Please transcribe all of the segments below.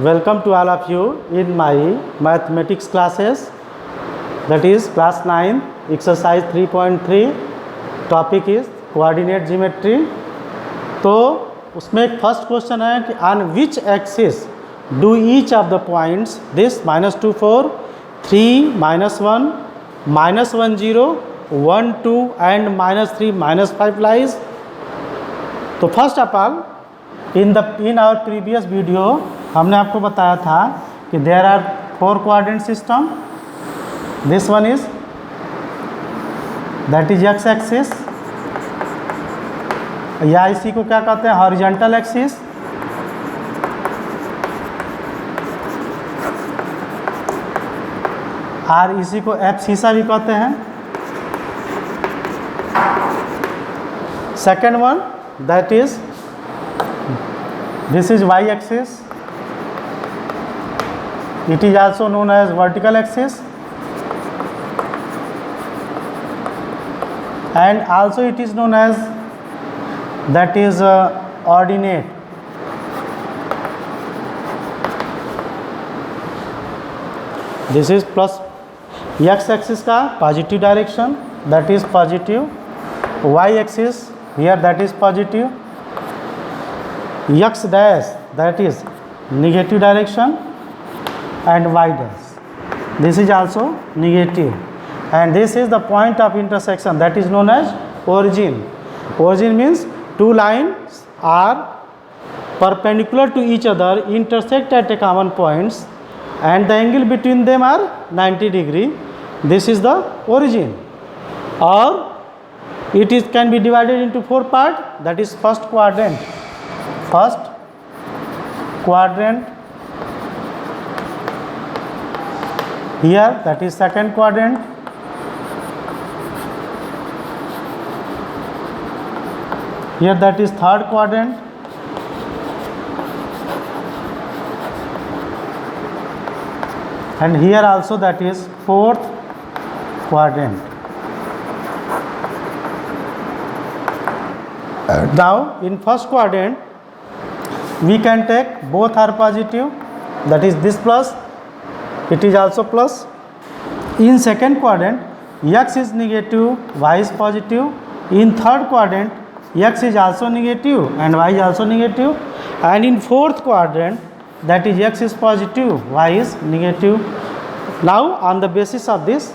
Welcome to all of you in my mathematics classes, that is class 9 exercise 3.3. Topic is coordinate geometry. तो उसमें एक first question है कि on which axis do each of the points this -2 4 3 -1 -1 0 1 2 and -3 -5 lies. तो first of all in our previous video हमने आपको बताया था कि there are 4 coordinate system. This one is that is X axis, या इसी को क्या कहते हैं हॉरिजॉन्टल एक्सिस। और इसी को एब्सिसा भी कहते हैं। Second one that is this is Y axis, it is also known as vertical axis, and also it is known as that is ordinate. This is plus x axis का positive direction, that is positive. Y axis here, that is positive. X dash, that is negative direction, and y dash, this is also negative, and this is the point of intersection, that is known as origin. Origin means two lines are perpendicular to each other, intersect at a common points, and the angle between them are 90 degree. This is the origin. Or it is can be divided into 4 part, that is first quadrant, here, that is second quadrant, here that is third quadrant, and here also that is fourth quadrant. Now in first quadrant we can take both are positive, that is this plus, it is also plus. In second quadrant x is negative, y is positive. In third quadrant x is also negative and y is also negative, and in fourth quadrant that is x is positive, y is negative. Now on the basis of this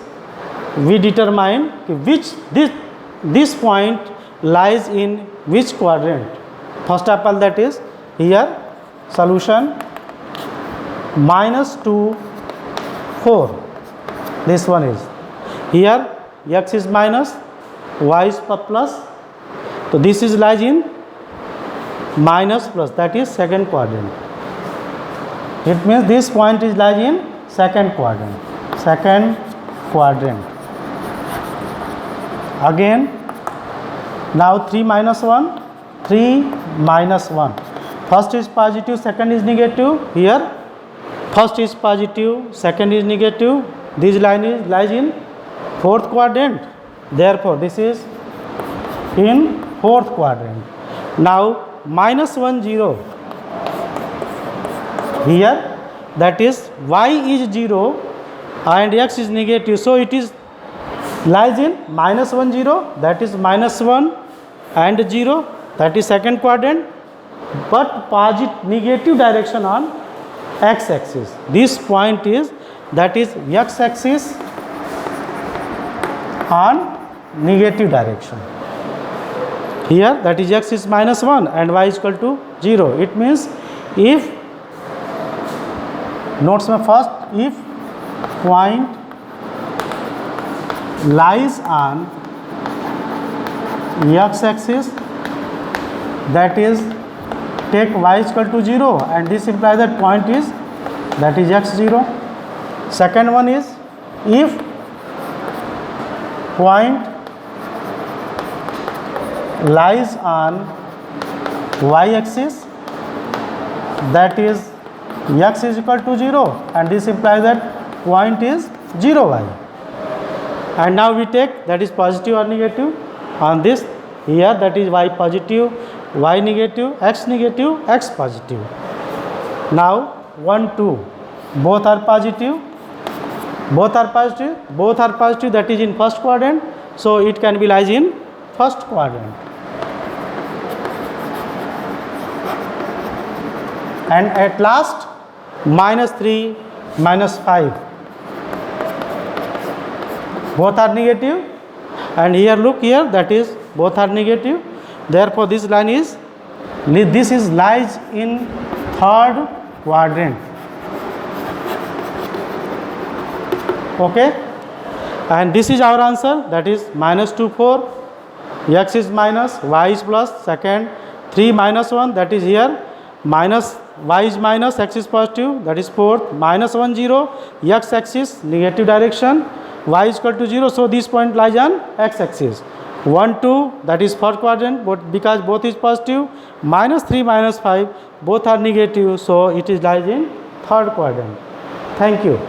we determine which this point lies in which quadrant. First of all, that is here solution -2 4, this one is here x is minus, y is plus, so this is lies in minus plus, that is second quadrant. It means this point is lies in second quadrant. Again now 3 -1, 3 -1, first is positive, second is negative. Here first is positive, second is negative. This line is lies in fourth quadrant, therefore this is in fourth quadrant. Now -1 0, here that is y is 0 and x is negative, so it is lies in -1 0, that is -1 and 0, that is second quadrant, but positive negative direction on x axis. This point is that is x axis on negative direction. Here that is x is -1 and y is equal to 0. It means if notes में first, if point lies on x axis, that is take y is equal to 0, and this implies that point is that is x 0. Second one is if point lies on y axis, that is x is equal to 0, and this implies that point is 0 y. And now we take that is positive or negative on this, here that is y positive, y negative, x positive. Now 1 2, both are positive, that is in first quadrant, so it can be lies in first quadrant. And at last -3 -5, both are negative, and here look here, that is both are negative, therefore this line is lies in third quadrant. Okay, and this is our answer, that is -2 4, x is minus, y is plus, second 3 -1, that is here minus, y is minus, x is positive, that is fourth, -1 0, x axis negative direction, y is equal to 0, so this point lies on x axis. 1 2, that is first quadrant, but because both is positive, -3 -5, both are negative, so it is lies in third quadrant. Thank you.